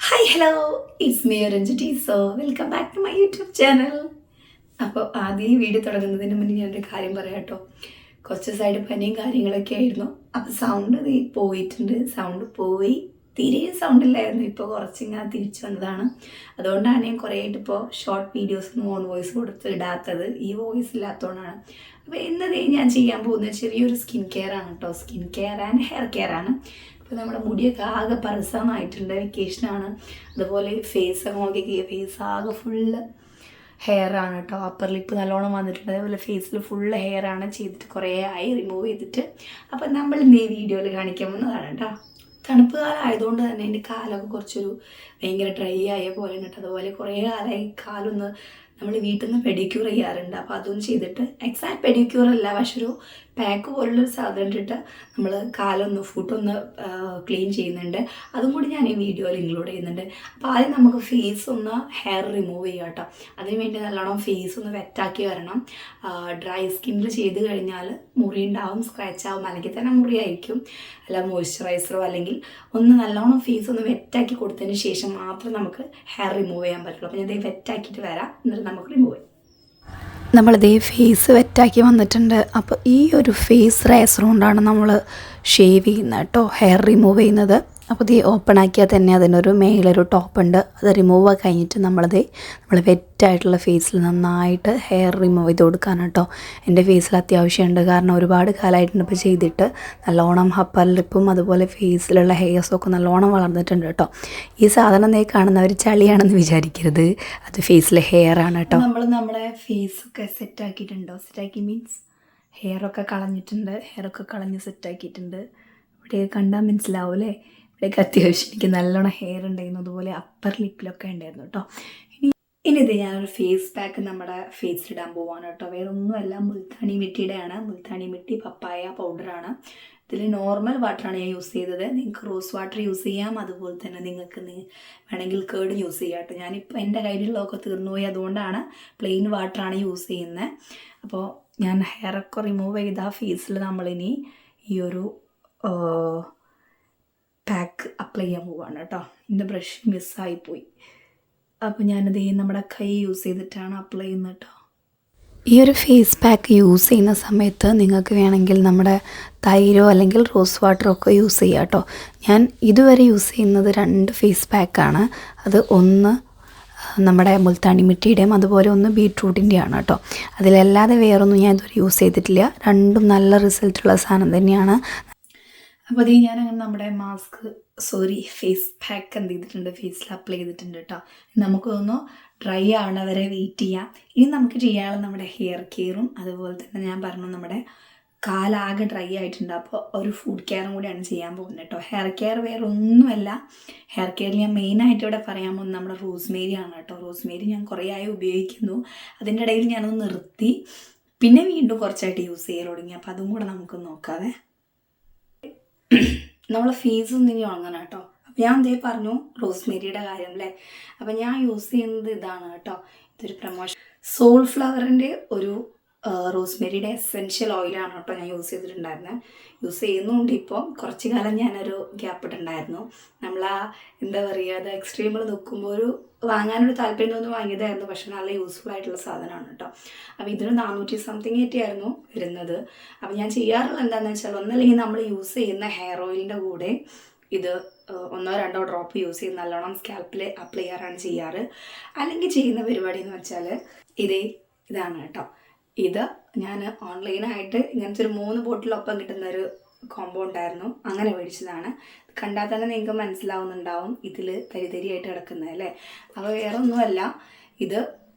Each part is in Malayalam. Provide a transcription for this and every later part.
Hi hello, it's me Ranjiti. So welcome back to my YouTube channel. അപ്പോൾ ആദ്യം ഈ വീഡിയോ തുടങ്ങുന്നതിന് മുന്നേ ഞാനൊരു കാര്യം പറയാം കേട്ടോ. കുറച്ച് സൈഡ് പനിയും കാര്യങ്ങളൊക്കെ ആയിരുന്നു. അപ്പോൾ സൗണ്ട് പോയിട്ടുണ്ട്. സൗണ്ട് പോയി, തീരെ സൗണ്ട് ഇല്ലായിരുന്നു. ഇപ്പോൾ കുറച്ചിങ്ങനെ തിരിച്ചു വന്നതാണ്. അതുകൊണ്ടാണ് ഞാൻ കുറേ ആയിട്ട് ഇപ്പോൾ ഷോർട്ട് വീഡിയോസ് ഓൺ വോയിസ് കൊടുത്ത് ഇടാത്തത്. ഈ വോയിസ് ഇല്ലാത്തതുകൊണ്ടാണ്. അപ്പോൾ ഇന്നത് ഞാൻ ചെയ്യാൻ പോകുന്നത് ചെറിയൊരു സ്കിൻ കെയർ ആണ് കേട്ടോ. Skin care and hair care ആണ്. അപ്പോൾ നമ്മുടെ മുടിയൊക്കെ ആകെ പരസമായിട്ടുണ്ട്, വെക്കേഷനാണ്. അതുപോലെ ഫേസൊക്കെ നോക്കി, ഫേസ് ആകെ ഫുള്ള് ഹെയർ ആണ് കേട്ടോ. അപ്പർ ലിപ്പ് നല്ലോണം വന്നിട്ടുണ്ട്. അതേപോലെ ഫേസിൽ ഫുള്ള് ഹെയർ ആണ്. ചെയ്തിട്ട് കുറേ ആയി റിമൂവ് ചെയ്തിട്ട്. അപ്പോൾ നമ്മൾ ഇന്ന് ഈ വീഡിയോയിൽ കാണിക്കാൻ പോകുന്നതാണ് കേട്ടോ. തണുപ്പ് കാലം ആയതുകൊണ്ട് തന്നെ എൻ്റെ കാലമൊക്കെ കുറച്ചൊരു ഭയങ്കര ഡ്രൈ ആയ പോലെ കേട്ടോ. അതുപോലെ കുറേ കാലമായി കാലൊന്ന് നമ്മൾ വീട്ടിൽ നിന്ന് പെഡിക്യൂർ ചെയ്യാറുണ്ട്. അപ്പോൾ അതൊന്നും ചെയ്തിട്ട് എക്സാക്ട് പെഡിക്യൂർ അല്ല, പക്ഷെ ഒരു പാക്ക് പോലുള്ളൊരു സാധനം ഇട്ടിട്ട് നമ്മൾ കാലൊന്ന് ഫുട്ടൊന്ന് ക്ലീൻ ചെയ്യുന്നുണ്ട്. അതും കൂടി ഞാൻ ഈ വീഡിയോയിൽ ഇൻക്ലൂഡ് ചെയ്യുന്നുണ്ട്. അപ്പോൾ ആദ്യം നമുക്ക് ഫേസ് ഒന്ന് ഹെയർ റിമൂവ് ചെയ്യാം കേട്ടോ. അതിന് വേണ്ടി നല്ലോണം ഫേസ് ഒന്ന് വെറ്റാക്കി വരണം. ഡ്രൈ സ്കിന്നിൽ ചെയ്ത് കഴിഞ്ഞാൽ മുറി ഉണ്ടാവും, സ്ക്രാച്ച് ആവും, അല്ലെങ്കിൽ തന്നെ മുറിയായിരിക്കും. അല്ല മോയ്സ്ചറൈസറോ അല്ലെങ്കിൽ ഒന്ന് നല്ലോണം ഫേസ് ഒന്ന് വെറ്റാക്കി കൊടുത്തതിന് ശേഷം മാത്രം നമുക്ക് ഹെയർ റിമൂവ് ചെയ്യാൻ പറ്റുള്ളൂ. അപ്പോൾ ഞാൻ ഇത് വെറ്റാക്കിയിട്ട് വരാം, എന്നിട്ട് നമുക്ക് റിമൂവ് ചെയ്യാം. നമ്മളിതേ ഫേസ് വെറ്റാക്കി വന്നിട്ടുണ്ട്. അപ്പോൾ ഈ ഒരു ഫേസ് റേസർ കൊണ്ടാണ് നമ്മൾ ഷേവ് ചെയ്യുന്നത് കേട്ടോ, ഹെയർ റിമൂവ് ചെയ്യുന്നത്. അപ്പോൾ ഇത് ഓപ്പൺ ആക്കിയാൽ തന്നെ അതിനൊരു മേലൊരു ടോപ്പ് ഉണ്ട്. അത് റിമൂവ് കഴിഞ്ഞിട്ട് നമ്മൾ വെറ്റായിട്ടുള്ള ഫേസിൽ നന്നായിട്ട് ഹെയർ റിമൂവ് ചെയ്ത് കൊടുക്കാനാണ് കേട്ടോ. എൻ്റെ ഫേസിൽ അത്യാവശ്യമുണ്ട്, കാരണം ഒരുപാട് കാലമായിട്ടുണ്ട് ഇപ്പോൾ ചെയ്തിട്ട്. നല്ലോണം അപ്പർ ലിപ്പും അതുപോലെ ഫേസിലുള്ള ഹെയർസൊക്കെ നല്ലോണം വളർന്നിട്ടുണ്ട് കേട്ടോ. ഈ സാധനം കാണുന്നവർ ചളിയാണെന്ന് വിചാരിക്കരുത്, അത് ഫേസിലെ ഹെയർ ആണ് കേട്ടോ. നമ്മൾ നമ്മുടെ ഫേസൊക്കെ സെറ്റാക്കിയിട്ടുണ്ടോ? സെറ്റാക്കി മീൻസ് ഹെയറൊക്കെ കളഞ്ഞിട്ടുണ്ട്. ഹെയറൊക്കെ കളഞ്ഞ് സെറ്റാക്കിയിട്ടുണ്ട്. ഇവിടെ കണ്ടാൽ മനസ്സിലാവും അല്ലേ. ഇവിടെയൊക്കെ അത്യാവശ്യം എനിക്ക് നല്ലോണം ഹെയർ ഉണ്ടായിരുന്നു. അതുപോലെ അപ്പർ ലിപ്പിലൊക്കെ ഉണ്ടായിരുന്നു കേട്ടോ. ഇനി ഇത് ഞാനൊരു ഫേസ് പാക്ക് നമ്മുടെ ഫേസിലിടാൻ പോവാണ് കേട്ടോ. വേറെ ഒന്നുമല്ല, മുൾത്താനി മിട്ടിയുടെയാണ്. മുൾത്താനി മിട്ടി പപ്പായ പൗഡറാണ്. ഇതിൽ നോർമൽ വാട്ടറാണ് ഞാൻ യൂസ് ചെയ്തത്. നിങ്ങൾക്ക് റോസ് വാട്ടർ യൂസ് ചെയ്യാം, അതുപോലെ തന്നെ നിങ്ങൾക്ക് വേണമെങ്കിൽ കേർഡ് യൂസ് ചെയ്യാം കേട്ടോ. ഞാനിപ്പോൾ എൻ്റെ കയ്യിലുള്ളതൊക്കെ തീർന്നുപോയി, അതുകൊണ്ടാണ് പ്ലെയിൻ വാട്ടറാണ് യൂസ് ചെയ്യുന്നത്. അപ്പോൾ ഞാൻ ഹെയറൊക്കെ റിമൂവ് ചെയ്ത ഫേസിൽ നമ്മളിനി ഈ ഒരു പാക്ക് അപ്ലൈ ചെയ്യാൻ പോവാണ് കേട്ടോ. എൻ്റെ ബ്രഷ് മിസ്സായിപ്പോയി. അപ്പോൾ ഞാനത് നമ്മുടെ കൈ യൂസ് ചെയ്തിട്ടാണ് അപ്ലൈ ചെയ്യുന്നത് കേട്ടോ. ഈ ഒരു ഫേസ് പാക്ക് യൂസ് ചെയ്യുന്ന സമയത്ത് നിങ്ങൾക്ക് വേണമെങ്കിൽ നമ്മുടെ തൈരോ അല്ലെങ്കിൽ റോസ് വാട്ടറോ ഒക്കെ യൂസ് ചെയ്യാം കേട്ടോ. ഞാൻ ഇതുവരെ യൂസ് ചെയ്യുന്നത് 2 ഫേസ് പാക്കാണ്. അത് ഒന്ന് നമ്മുടെ മുൾത്താനി മിട്ടിയുടെയും അതുപോലെ ഒന്ന് ബീട്രൂട്ടിൻ്റെയാണ് കേട്ടോ. അതിലല്ലാതെ വേറൊന്നും ഞാൻ ഇതുവരെ യൂസ് ചെയ്തിട്ടില്ല. രണ്ടും നല്ല റിസൾട്ടുള്ള സാധനം തന്നെയാണ്. അപ്പോൾ അത് ഞാനങ്ങനെ നമ്മുടെ ഫേസ് പാക്ക് എന്ത് ചെയ്തിട്ടുണ്ട്, ഫേസിൽ അപ്ലൈ ചെയ്തിട്ടുണ്ട് കേട്ടോ. നമുക്ക് ഒന്ന് ഡ്രൈ ആവണ വരെ വെയിറ്റ് ചെയ്യാം. ഇനി നമുക്ക് ചെയ്യാനുള്ള നമ്മുടെ ഹെയർ കെയറും അതുപോലെ തന്നെ ഞാൻ പറഞ്ഞു നമ്മുടെ കാലാകെ ഡ്രൈ ആയിട്ടുണ്ട്. അപ്പോൾ ഒരു ഫുഡ് കെയറും കൂടിയാണ് ചെയ്യാൻ പോകുന്നത് കേട്ടോ. ഹെയർ കെയർ വേറെ ഒന്നുമല്ല. ഹെയർ കെയറിൽ ഞാൻ മെയിനായിട്ട് ഇവിടെ പറയാൻ പോകുന്നത് നമ്മുടെ റോസ്മേരി ആണ് കേട്ടോ. റോസ്മേരി ഞാൻ കുറേ ആയി ഉപയോഗിക്കുന്നു. അതിൻ്റെ ഇടയിൽ ഞാനൊന്ന് നിർത്തി, പിന്നെ വീണ്ടും കുറച്ചായിട്ട് യൂസ് ചെയ്യാൻ തുടങ്ങി. അപ്പോൾ അതും കൂടെ നമുക്ക് നോക്കാവേ. നമ്മളെ ഫേസ് ഒന്നിനി ഉണങ്ങണം കേട്ടോ. അപ്പം ഞാൻ എന്തേ പറഞ്ഞു റോസ്മേരിയുടെ കാര്യം അല്ലേ. അപ്പം ഞാൻ യൂസ് ചെയ്യുന്നത് ഇതാണ് കേട്ടോ. ഇതൊരു പ്രൊമോഷൻ സോൾഫ്ലവറിൻ്റെ ഒരു റോസ്മേരിയുടെ എസെൻഷ്യൽ ഓയിലാണ് കേട്ടോ ഞാൻ യൂസ് ചെയ്തിട്ടുണ്ടായിരുന്നത്. യൂസ് ചെയ്യുന്നുണ്ട്. ഇപ്പോൾ കുറച്ച് കാലം ഞാനൊരു ഗ്യാപ്പ് ഇട്ടുണ്ടായിരുന്നു. എന്താ പറയുക, അത് എക്സ്ട്രീമിൽ നിൽക്കുമ്പോൾ ഒരു വാങ്ങാനൊരു താല്പര്യം തോന്നി വാങ്ങിയതായിരുന്നു. പക്ഷെ നല്ല യൂസ്ഫുൾ ആയിട്ടുള്ള സാധനമാണ് കേട്ടോ. അപ്പോൾ ഇതിന് 400 സംതിങ് ആയിരുന്നു വരുന്നത്. അപ്പോൾ ഞാൻ ചെയ്യാറുള്ളത് എന്താണെന്ന് വെച്ചാൽ, ഒന്നല്ലെങ്കിൽ നമ്മൾ യൂസ് ചെയ്യുന്ന ഹെയർ ഓയിലിൻ്റെ കൂടെ ഇത് 1-2 ഡ്രോപ്പ് യൂസ് ചെയ്ത് നല്ലോണം സ്കാൽപ്പിൽ അപ്ലൈ ചെയ്യാറ്. അല്ലെങ്കിൽ ചെയ്യുന്ന പരിപാടി എന്ന് വെച്ചാൽ ഇതാണ് കേട്ടോ. ഇത് ഞാൻ ഓൺലൈനായിട്ട് ഇങ്ങനത്തെ ഒരു 3 ബോട്ടിലൊപ്പം കിട്ടുന്നൊരു കോംബോ ഉണ്ടായിരുന്നു, അങ്ങനെ മേടിച്ചതാണ്. കണ്ടാൽ തന്നെ നിങ്ങൾക്ക് മനസ്സിലാവുന്നുണ്ടാവും ഇതിൽ തരിതരിയായിട്ട് കിടക്കുന്നത് അല്ലേ. അപ്പോൾ വേറെ ഒന്നുമല്ല, ഇത്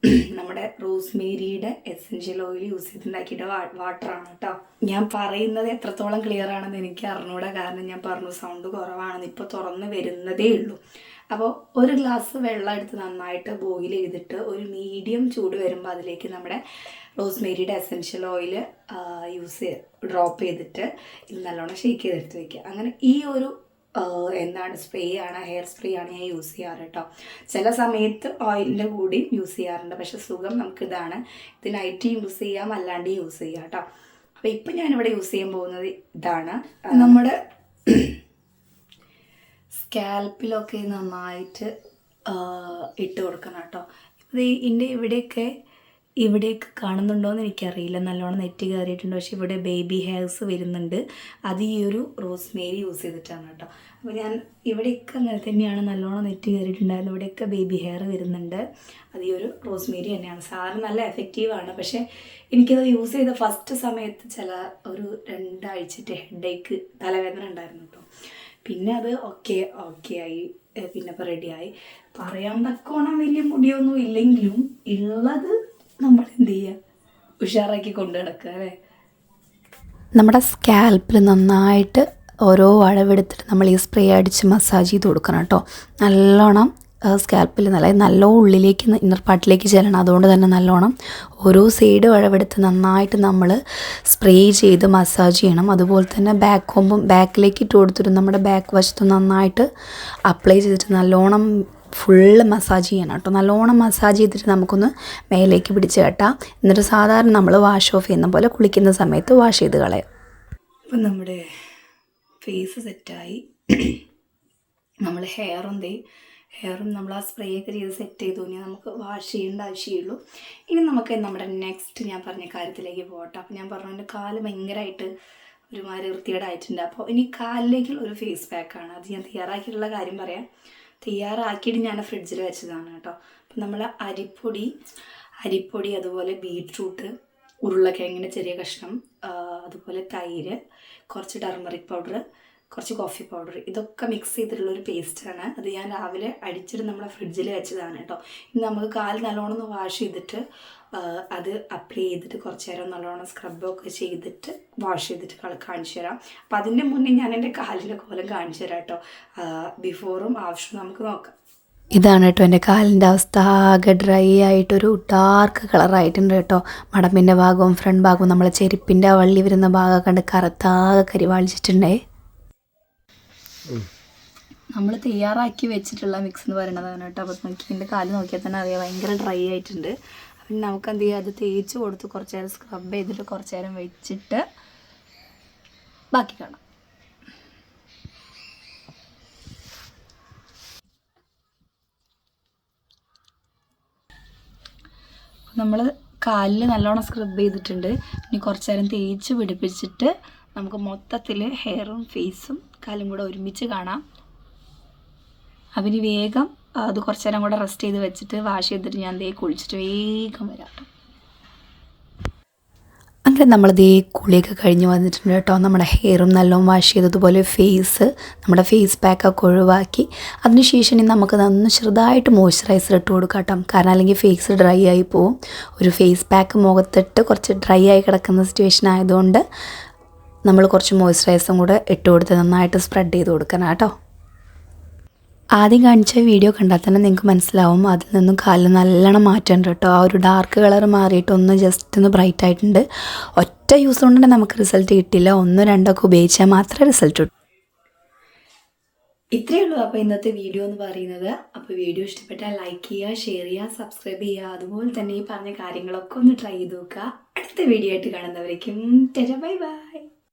നമ്മുടെ റോസ്മേരിയുടെ എസെൻഷ്യൽ ഓയിൽ യൂസ് ചെയ്തുണ്ടാക്കിയിട്ട് വാട്ടറാണ് കേട്ടോ. ഞാൻ പറയുന്നത് എത്രത്തോളം ക്ലിയർ ആണെന്ന് എനിക്ക് അറിഞ്ഞൂടാ, കാരണം ഞാൻ പറഞ്ഞു സൗണ്ട് കുറവാണെന്ന്. ഇപ്പോൾ തുറന്ന് വരുന്നതേ ഉള്ളൂ. അപ്പോൾ ഒരു ഗ്ലാസ് വെള്ളം എടുത്ത് നന്നായിട്ട് ബോയിൽ ചെയ്തിട്ട് ഒരു മീഡിയം ചൂട് വരുമ്പോൾ അതിലേക്ക് നമ്മുടെ റോസ്മേരിയുടെ എസെൻഷ്യൽ ഓയിൽ ഡ്രോപ്പ് ചെയ്തിട്ട് ഇത് നല്ലോണം ഷേക്ക് ചെയ്തെടുത്ത് വയ്ക്കുക. അങ്ങനെ ഈ ഒരു ഹെയർ സ്പ്രേ ആണ് ഞാൻ യൂസ് ചെയ്യാറ് കേട്ടോ. ചില സമയത്ത് ഓയിലിൻ്റെ കൂടി യൂസ് ചെയ്യാറുണ്ട്, പക്ഷെ സുഖം നമുക്കിതാണ്. ഇത് നൈറ്റ് യൂസ് ചെയ്യാം, അല്ലാണ്ട് യൂസ് ചെയ്യാം കേട്ടോ. അപ്പോൾ ഇപ്പം ഞാനിവിടെ യൂസ് ചെയ്യാൻ പോകുന്നത് ഇതാണ്. നമ്മുടെ സ്കാൽപ്പിലൊക്കെ നന്നായിട്ട് ഇട്ട് കൊടുക്കണം കേട്ടോ. ഇത് എൻ്റെ ഇവിടെയൊക്കെ കാണുന്നുണ്ടോയെന്ന് എനിക്കറിയില്ല, നല്ലോണം നെറ്റ് കയറിയിട്ടുണ്ട്. പക്ഷേ ഇവിടെ ബേബി ഹെയർസ് വരുന്നുണ്ട്. അത് ഈ ഒരു റോസ്മേരി യൂസ് ചെയ്തിട്ടാണ് കേട്ടോ. അപ്പോൾ ഞാൻ ഇവിടെയൊക്കെ അങ്ങനെ തന്നെയാണ്, നല്ലോണം നെറ്റ് കയറിയിട്ടുണ്ടായിരുന്നു. ഇവിടെയൊക്കെ ബേബി ഹെയർ വരുന്നുണ്ട്. അത് ഈ ഒരു റോസ്മേരി തന്നെയാണ്. സാധനം നല്ല എഫക്റ്റീവാണ്. പക്ഷേ എനിക്കത് യൂസ് ചെയ്ത ഫസ്റ്റ് സമയത്ത് ഒരു 2 ആഴ്ചത്തെ ഹെഡേക്ക്, തലവേദന ഉണ്ടായിരുന്നു കേട്ടോ. പിന്നെ അത് ഓക്കെ ആയി, പിന്നെ ഇപ്പോൾ റെഡിയായി. പറയാൻ തക്കോണം വലിയ മുടിയൊന്നും ഇല്ലെങ്കിലും ഉള്ളത് നമ്മൾ എന്ത് ചെയ്യുക, ഉഷാറാക്കി കൊണ്ടു നടക്കുക അല്ലേ. നമ്മുടെ സ്കാൽപ്പിൽ നന്നായിട്ട് ഓരോ അളവെടുത്തിട്ട് നമ്മൾ ഈ സ്പ്രേ അടിച്ച് മസാജ് ചെയ്ത് കൊടുക്കണം കേട്ടോ. നല്ലോണം സ്കാൽപ്പിൽ നല്ല ഉള്ളിലേക്ക്, ഇന്നർ പാർട്ടിലേക്ക് ചെല്ലണം. അതുകൊണ്ട് തന്നെ നല്ലോണം ഓരോ സൈഡ് അളവെടുത്ത് നന്നായിട്ട് നമ്മൾ സ്പ്രേ ചെയ്ത് മസാജ് ചെയ്യണം. അതുപോലെ തന്നെ ബാക്കിലേക്ക് ഇട്ട് കൊടുത്തിട്ട് നമ്മുടെ ബാക്ക് വശത്ത് നന്നായിട്ട് അപ്ലൈ ചെയ്തിട്ട് നല്ലോണം ഫുള്ള് മസാജ് ചെയ്യണം കേട്ടോ. നല്ലോണം മസാജ് ചെയ്തിട്ട് നമുക്കൊന്ന് മേലേക്ക് പിടിച്ച് കെട്ടാം. എന്നിട്ട് സാധാരണ നമ്മൾ വാഷ് ഓഫ് ചെയ്യുന്ന പോലെ കുളിക്കുന്ന സമയത്ത് വാഷ് ചെയ്ത് കളയാം. ഇപ്പം നമ്മുടെ ഫേസ് സെറ്റായി. നമ്മൾ ഹെയറും നമ്മൾ ആ സ്പ്രേ ഒക്കെ ചെയ്ത് സെറ്റ് ചെയ്തു. ഇനി നമുക്ക് വാഷ് ചെയ്യേണ്ട ആവശ്യമുള്ളൂ. ഇനി നമുക്ക് നമ്മുടെ നെക്സ്റ്റ് ഞാൻ പറഞ്ഞ കാര്യത്തിലേക്ക് പോകട്ടെ. അപ്പോൾ ഞാൻ പറഞ്ഞു എൻ്റെ കാല് ഭയങ്കരമായിട്ട് ഒരുമാതിരി വൃത്തികേടായിട്ടുണ്ട്. അപ്പോൾ ഇനി കാലിലേക്കുള്ള ഒരു ഫേസ് പാക്കാണ്. അത് ഞാൻ തയ്യാറാക്കിയിട്ടുള്ള കാര്യം പറയാം. തയ്യാറാക്കിയിട്ട് ഞാൻ ഫ്രിഡ്ജിൽ വെച്ചതാണ് കേട്ടോ. അപ്പം നമ്മൾ അരിപ്പൊടി അതുപോലെ ബീട്രൂട്ട്, ഉരുളക്കിഴങ്ങിൻ്റെ ചെറിയ കഷ്ണം, അതുപോലെ തൈര്, കുറച്ച് ടർമറിക് പൗഡർ, കുറച്ച് കോഫി പൗഡർ, ഇതൊക്കെ മിക്സ് ചെയ്തിട്ടുള്ളൊരു പേസ്റ്റാണ്. അത് ഞാൻ രാവിലെ അടിച്ചിട്ട് നമ്മളെ ഫ്രിഡ്ജിൽ വെച്ചതാണ് കേട്ടോ. ഇനി നമുക്ക് കാല് നല്ലോണം ഒന്ന് വാഷ് ചെയ്തിട്ട് അത് അപ്ലൈ ചെയ്തിട്ട് കുറച്ച് നേരം നല്ലോണം സ്ക്രബൊക്കെ ചെയ്തിട്ട് വാഷ് ചെയ്തിട്ട് കാണിച്ചു തരാം. അപ്പം അതിൻ്റെ മുന്നേ ഞാൻ എൻ്റെ കാലിൻ്റെ കോലം കാണിച്ചു തരാം കേട്ടോ. ബിഫോറും ആഫ്റ്ററും നമുക്ക് നോക്കാം. ഇതാണ് കേട്ടോ എൻ്റെ കാലിൻ്റെ അവസ്ഥ. ആകെ ഡ്രൈ ആയിട്ടൊരു ഡാർക്ക് കളറായിട്ടുണ്ട് കേട്ടോ. മടമ്പിൻ്റെ ഭാഗവും ഫ്രണ്ട് ഭാഗവും നമ്മളെ ചെരുപ്പിൻ്റെ വള്ളി വരുന്ന ഭാഗം കണ്ട് കറുത്താകെ കരിവാളിച്ചിട്ടുണ്ടേ. നമ്മൾ തയ്യാറാക്കി വെച്ചിട്ടുള്ള മിക്സ് എന്ന് പറയുന്നതാണ് കേട്ടോ. അപ്പോൾ നോക്കി എൻ്റെ കാല് നോക്കിയാൽ തന്നെ അറിയാം, ഭയങ്കര ഡ്രൈ ആയിട്ടുണ്ട്. അപ്പം നമുക്ക് എന്ത് ചെയ്യുക, അത് തേച്ച് കൊടുത്ത് കുറച്ച് നേരം സ്ക്രബ് ചെയ്തിട്ട് കുറച്ച് നേരം വെച്ചിട്ട് ബാക്കി കാണാം. നമ്മൾ കാലിൽ നല്ലോണം സ്ക്രബ് ചെയ്തിട്ടുണ്ട്. ഇനി കുറച്ച് നേരം തേച്ച് പിടിപ്പിച്ചിട്ട് നമുക്ക് മൊത്തത്തിൽ ഹെയറും ഫേസും കാലും കൂടെ ഒരുമിച്ച് കാണാം. അവന് വേഗം അത് കുറച്ച് നേരം കൂടെ റെസ്റ്റ് ചെയ്ത് വെച്ചിട്ട് വാഷ് ചെയ്തിട്ട് ഞാൻ കുളിച്ചിട്ട് വേഗം വരാം. അങ്ങനെ നമ്മൾ കുളിയൊക്കെ കഴിഞ്ഞ് വന്നിട്ടുണ്ട് കേട്ടോ. നമ്മുടെ ഹെയറും നല്ലോണം വാഷ് ചെയ്തതുപോലെ നമ്മുടെ ഫേസ് പാക്കൊക്കെ ഒഴിവാക്കി അതിനുശേഷം ഇനി നമുക്ക് നന്ന് ചെറുതായിട്ട് മോയ്സ്ചറൈസർ ഇട്ട് കൊടുക്കാം കേട്ടോ. കാരണം അല്ലെങ്കിൽ ഫേസ് ഡ്രൈ ആയി പോവും. ഒരു ഫേസ് പാക്ക് മുഖത്തിട്ട് കുറച്ച് ഡ്രൈ ആയി കിടക്കുന്ന സിറ്റുവേഷൻ ആയതുകൊണ്ട് നമ്മൾ കുറച്ച് മോയ്സ്ചറൈസറും കൂടെ ഇട്ട് കൊടുത്ത് നന്നായിട്ട് സ്പ്രെഡ് ചെയ്ത് കൊടുക്കണം കേട്ടോ. ആദ്യം കാണിച്ച വീഡിയോ കണ്ടാൽ തന്നെ നിങ്ങൾക്ക് മനസ്സിലാവും അതിൽ നിന്നും കാലിൽ നല്ലോണം മാറ്റമുണ്ട് കേട്ടോ. ആ ഒരു ഡാർക്ക് കളർ മാറിയിട്ട് ജസ്റ്റ് ഒന്ന് ബ്രൈറ്റ് ആയിട്ടുണ്ട്. ഒറ്റ യൂസ് കൊണ്ട് തന്നെ നമുക്ക് റിസൾട്ട് കിട്ടില്ല, 1-2 ഒക്കെ ഉപയോഗിച്ചാൽ മാത്രമേ റിസൾട്ട് കിട്ടൂ. ഇത്രയേ ഉള്ളൂ അപ്പോൾ ഇന്നത്തെ വീഡിയോ എന്ന് പറയുന്നത്. അപ്പോൾ വീഡിയോ ഇഷ്ടപ്പെട്ടാൽ ലൈക്ക് ചെയ്യുക, ഷെയർ ചെയ്യുക, സബ്സ്ക്രൈബ് ചെയ്യുക. അതുപോലെ തന്നെ ഈ പറഞ്ഞ കാര്യങ്ങളൊക്കെ ഒന്ന് ട്രൈ ചെയ്ത് നോക്കുക. അടുത്ത വീഡിയോ ആയിട്ട് കാണുന്നവരേക്കും ബൈ ബൈ.